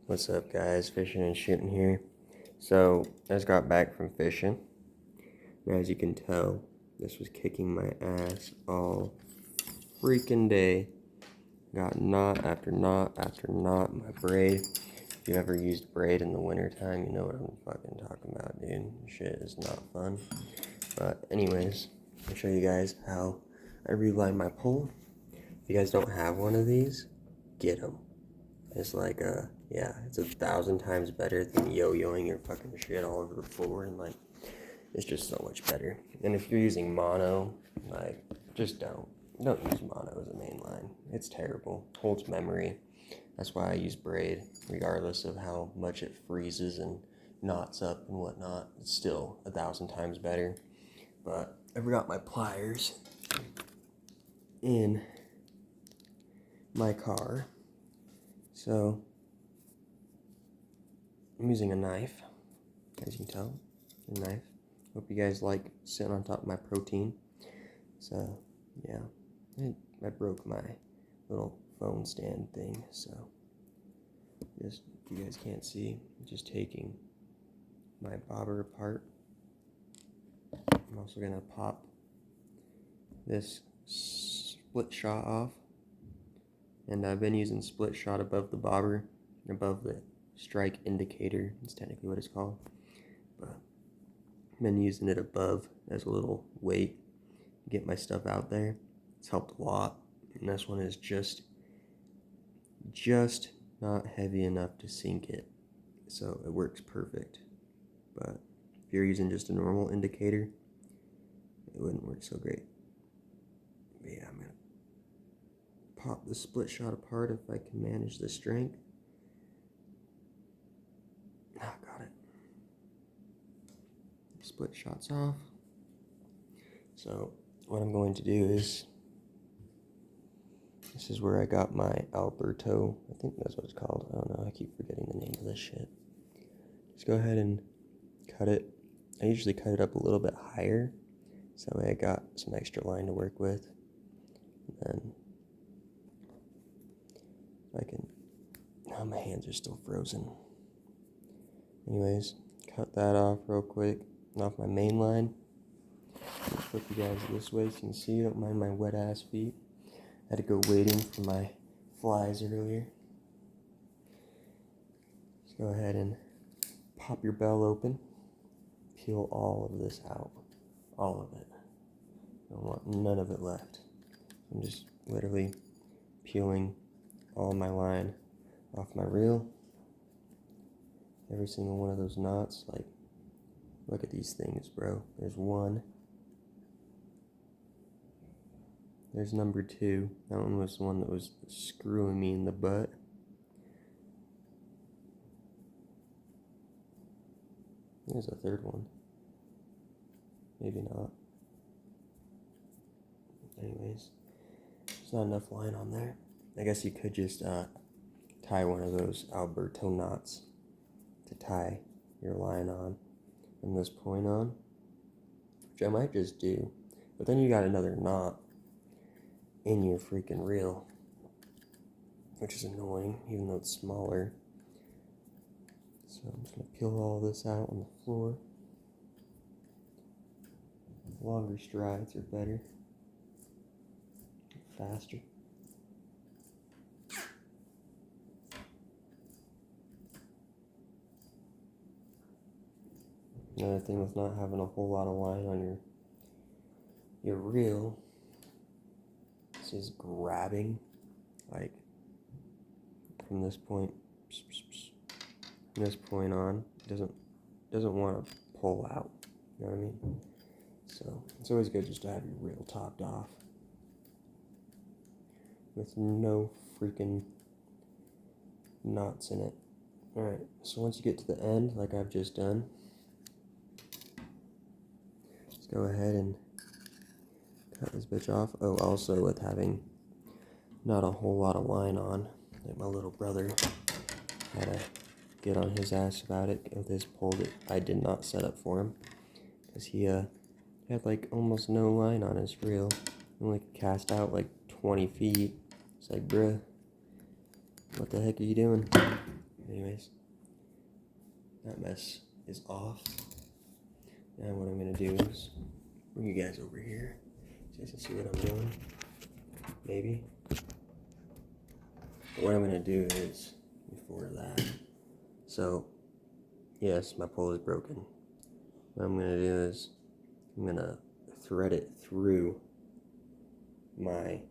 What's up, guys? Fishing and shooting here. So I just got back from fishing, and as you can tell, this was kicking my ass all freaking day. Got knot after knot after knot. My braid. If you ever used braid in the wintertime, you know what I'm fucking talking about, dude. Shit is not fun. But anyways, I'll show you guys how I reline my pole. If you guys don't have one of these, get them. It's like it's 1,000 times better than yo-yoing your fucking shit all over the floor, and like, it's just so much better. And if you're using mono, like, just don't use mono as a main line. It's terrible. Holds memory. That's why I use braid, regardless of how much it freezes and knots up and whatnot. It's still 1,000 times better. But I forgot my pliers in my car. So, I'm using a knife, as you can tell, a knife. Hope you guys like sitting on top of my protein. So, yeah, I broke my little phone stand thing, so, just, if you guys can't see, I'm just taking my bobber apart. I'm also going to pop this split shot off. And I've been using split shot above the bobber, above the strike indicator, it's technically what it's called. But I've been using it above as a little weight to get my stuff out there. It's helped a lot. And this one is just not heavy enough to sink it. So it works perfect. But if you're using just a normal indicator, it wouldn't work so great. But yeah, I'm going to pop the split shot apart if I can manage the strength. Got it. Split shots off. So what I'm going to do is, this is where I got my Alberto, I think that's what it's called. I don't know, I keep forgetting the name of this shit. Just go ahead and cut it. I usually cut it up a little bit higher, so that way I got some extra line to work with. And then I can, my hands are still frozen. Anyways, cut that off real quick, off my main line. I'm gonna flip you guys this way so you can see, don't mind my wet ass feet. I had to go waiting for my flies earlier. Just go ahead and pop your bell open. Peel all of this out. All of it. I don't want none of it left. I'm just literally peeling all my line off my reel. Every single one of those knots, like, look at these things, bro. There's one. There's number 2. That one was the one that was screwing me in the butt. There's a third one. Maybe not. Anyways, there's not enough line on there. I guess you could just tie one of those Alberto knots to tie your line on from this point on, which I might just do. But then you got another knot in your freaking reel, which is annoying, even though it's smaller. So I'm just gonna peel all this out on the floor. Longer strides are better, faster. Another thing with not having a whole lot of line on your reel, this is grabbing, like, from this point, from this point on, doesn't want to pull out, you know what I mean? So it's always good just to have your reel topped off with no freaking knots in it. Alright, so once you get to the end, like I've just done, just go ahead and cut this bitch off. Oh, also with having not a whole lot of line on, like my little brother had to get on his ass about it with his pole that I did not set up for him, because he had like almost no line on his reel, only could cast out like 20 feet. It's like, bruh, what the heck are you doing? anyways, that mess is off. Now what I'm gonna do is bring you guys over here so you guys can see what I'm doing. Maybe. But what I'm gonna do is, before that, so yes, my pole is broken. What I'm gonna do is I'm gonna thread it through my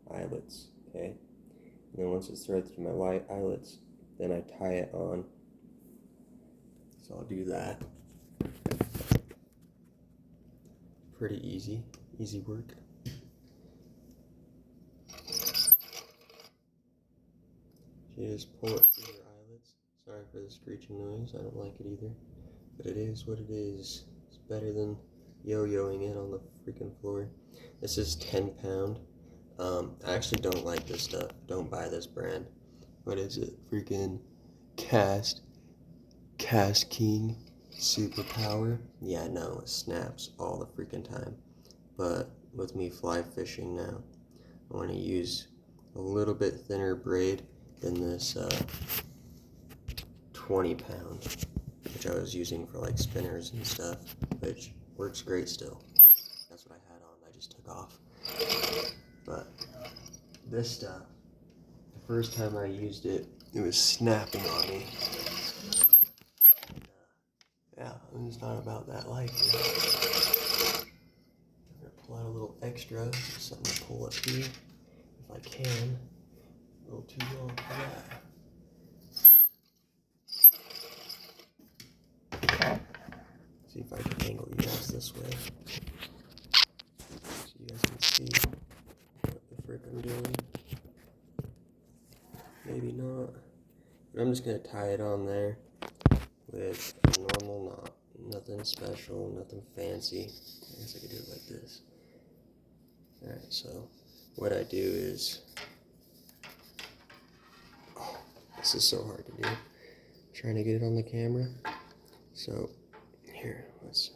eyelets, okay? And then once it's threaded through my eyelets, then I tie it on. So I'll do that. Pretty easy work. You just pull it through your eyelets. Sorry for the screeching noise, I don't like it either. But it is what it is. It's better than yo-yoing it on the freaking floor. This is 10 pound. I actually don't like this stuff. Don't buy this brand. What is it? Freaking Cast King Superpower. Yeah, no, it snaps all the freaking time. But with me fly fishing now, I want to use a little bit thinner braid than this 20 pound, which I was using for like spinners and stuff, which works great still. But that's what I had on. I just took off. But this stuff, the first time I used it, it was snapping on me. And, yeah, I'm just not about that life. I'm gonna pull out a little extra, something to pull up here, if I can. A little too long for that. See if I can angle you guys this way, so you guys can see what the frick I'm doing. Maybe not. But I'm just gonna tie it on there with a normal knot. Nothing special, nothing fancy. I guess I could do it like this. Alright, so what I do is, oh, this is so hard to do. Trying to get it on the camera. So here, let's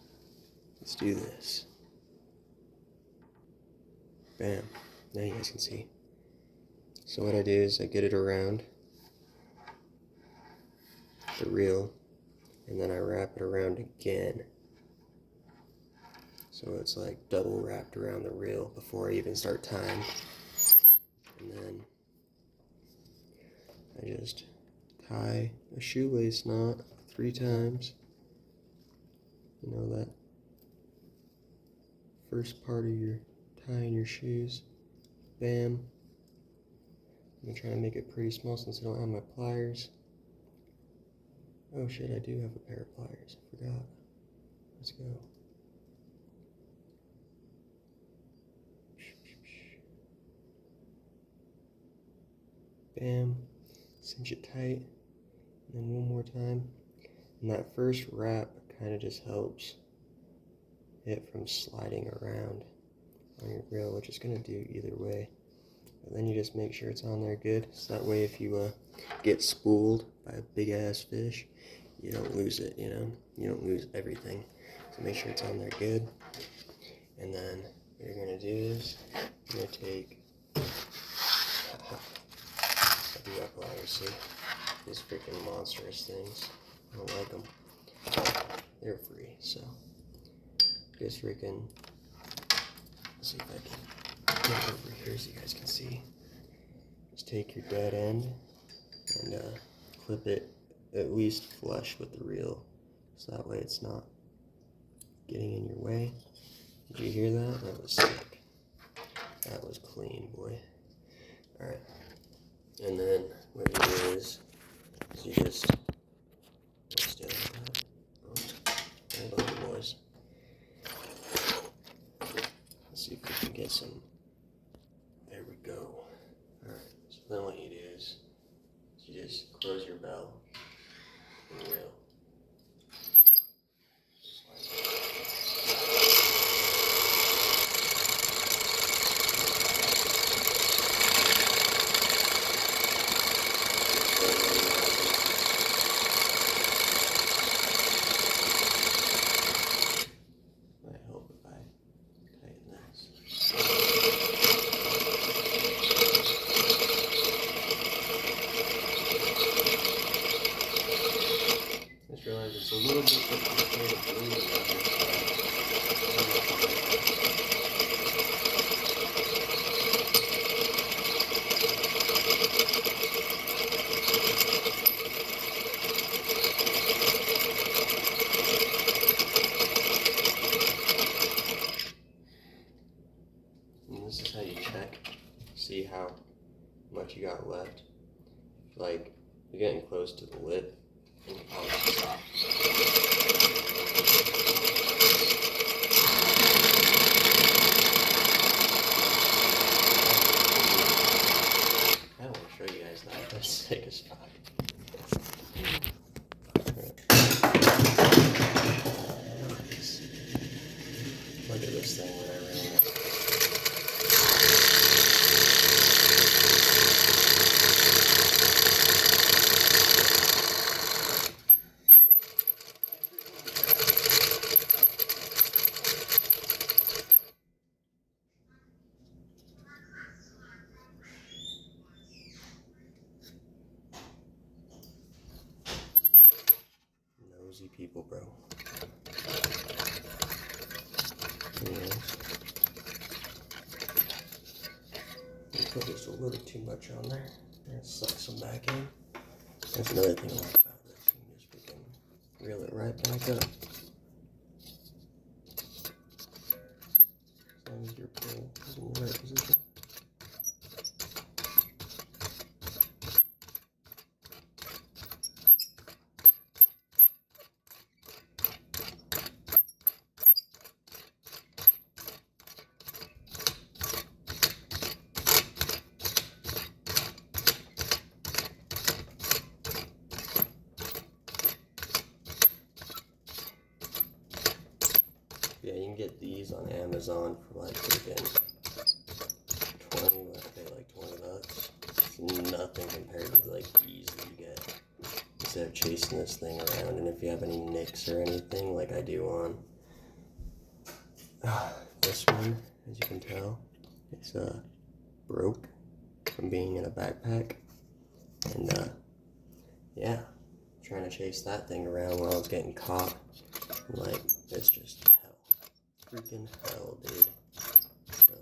do this. Bam. Now you guys can see. So what I do is I get it around the reel, and then I wrap it around again. So it's like double wrapped around the reel before I even start tying. And then I just tie a shoelace knot 3 times. You know, that first part of your tying your shoes. Bam. I'm gonna try to make it pretty small since I don't have my pliers. Oh shit, I do have a pair of pliers. I forgot. Let's go. Bam. Cinch it tight. And then one more time. And that first wrap kind of just helps it from sliding around on your reel, which is going to do either way. But then you just make sure it's on there good, so that way if you get spooled by a big ass fish, you don't lose it, you know? You don't lose everything. So make sure it's on there good. And then what you're going to do is, you're going to take, I do have pliers, see? These freaking monstrous things. I don't like them. They're free, so just freaking, let's see if I can get over here so you guys can see. Just take your dead end and clip it at least flush with the reel, so that way it's not getting in your way. Did you hear that? That was sick. That was clean, boy. Alright. And then what you do is you just, let's do that. Oh, hold on, boys. Let's see if we can get some. There we go. Alright, so then what you do is you just close your bell and reel. little bit different shade of blue than the other And this is how you check, see how much you got left. Like, you're getting close to the lip, and you probably stop. I don't want to show you guys that, that's sick as fuck. Look at this thing when I ran it. Nosy people, bro. Anyways, you put just a little too much on there. And suck some back in. That's another thing I like about this. You can just freaking reel it right back up. As long as your pull is in the right position. Yeah, you can get these on Amazon for like freaking 20, what pay like $20. It's nothing compared to like these that you get instead of chasing this thing around. And if you have any nicks or anything like I do on this one, as you can tell, it's broke from being in a backpack. And yeah, trying to chase that thing around while it's getting caught, like, it's just freaking hell, dude. So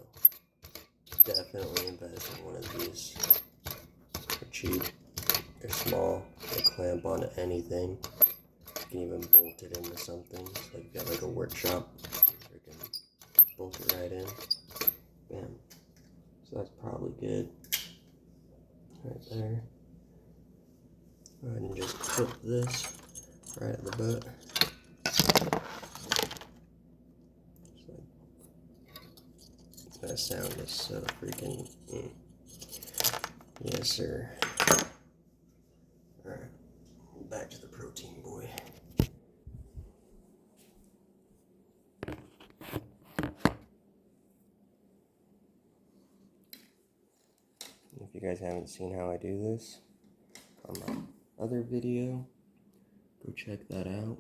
definitely invest in one of these. They're cheap, they're small, they clamp onto anything. You can even bolt it into something. So like you got like a workshop, you freaking bolt it right in. Bam. So that's probably good. Right there. Go ahead and just clip this right at the butt. That sound is so freaking yes sir. Alright, back to the protein boy. If you guys haven't seen how I do this on my other video, go check that out.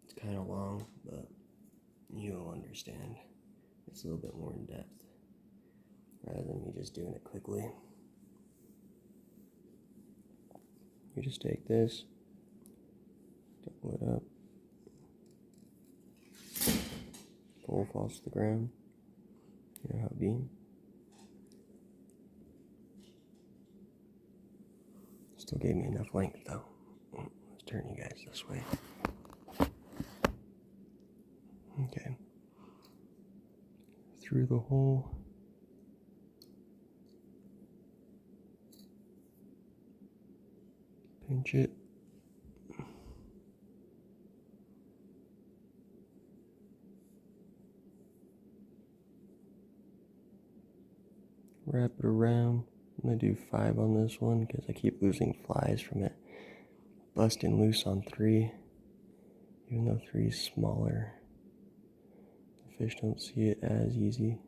It's kind of long, but you'll understand. It's a little bit more in depth rather than me just doing it quickly. You just take this, double it up, pull falls to the ground. You know how it be. Still gave me enough length though. Let's turn you guys this way. Okay. Through the hole. Pinch it. Wrap it around. I'm going to do 5 on this one because I keep losing flies from it busting loose on 3. Even though 3 is smaller. The fish don't see it as easy.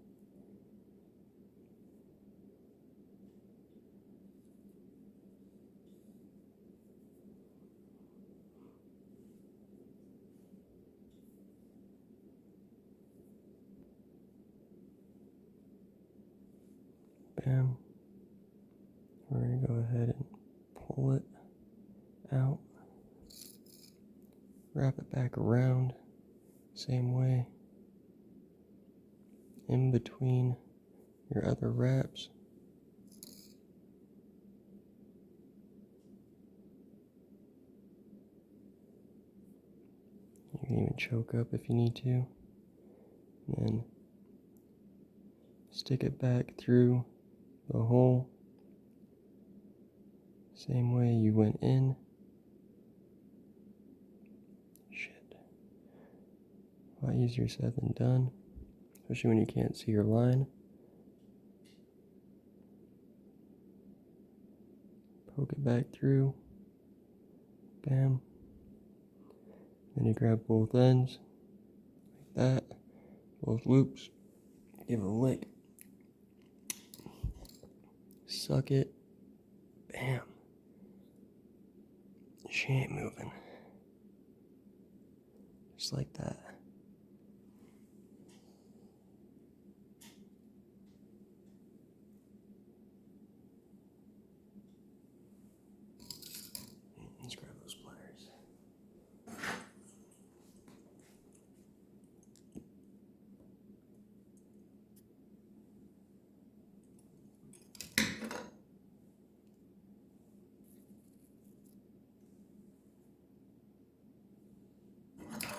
Bam. We're going to go ahead and pull it out. Wrap it back around, same way, in between your other wraps. You can even choke up if you need to. And then stick it back through the hole, same way you went in. Shit. A lot easier said than done, especially when you can't see your line. Poke it back through. Bam. Then you grab both ends, like that, both loops. Give it a lick. Suck it. Bam. She ain't moving. Just like that. Let's grab those pliers.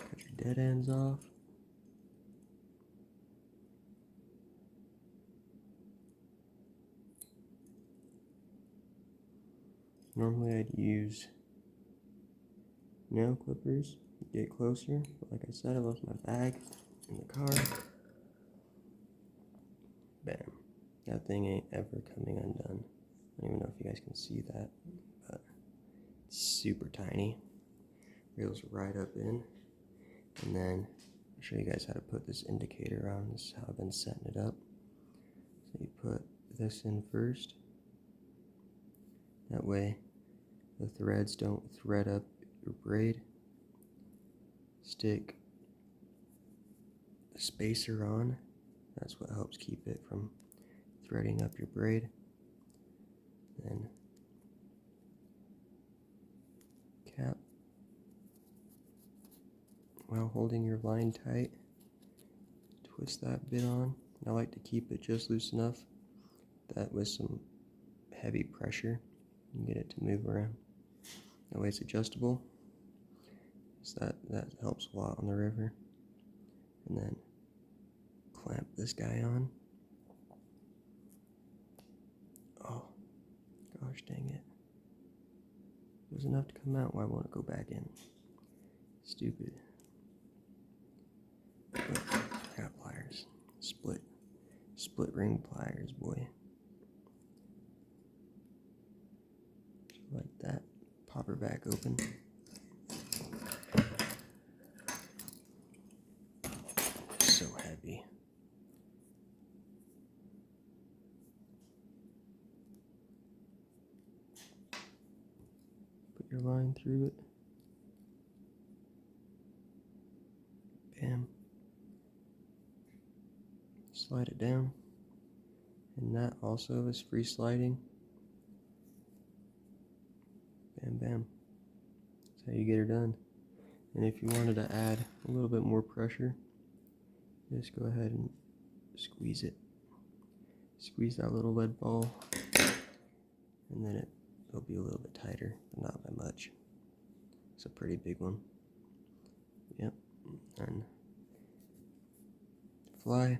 Cut your dead ends off. Normally I'd use nail clippers to get closer, but like I said, I left my bag in the car. Bam. That thing ain't ever coming undone. I don't even know if you guys can see that, but it's super tiny. Reels right up in. And then I'll show you guys how to put this indicator on. This is how I've been setting it up. So you put this in first. That way the threads don't thread up your braid. Stick the spacer on. That's what helps keep it from threading up your braid. Then cap while holding your line tight. Twist that bit on. I like to keep it just loose enough that with some heavy pressure you can get it to move around. That way it's adjustable. So that helps a lot on the river. And then clamp this guy on. Oh, gosh dang it. There's enough to come out. Why won't it go back in? Stupid. But I got pliers. Split ring pliers, boy. Like that. Pop her back open. So heavy. Put your line through it. Bam. Slide it down. And that also is free sliding. Bam, bam. That's how you get her done. And if you wanted to add a little bit more pressure, just go ahead and squeeze it. Squeeze that little lead ball, and then it'll be a little bit tighter, but not by much. It's a pretty big one. Yep. And fly.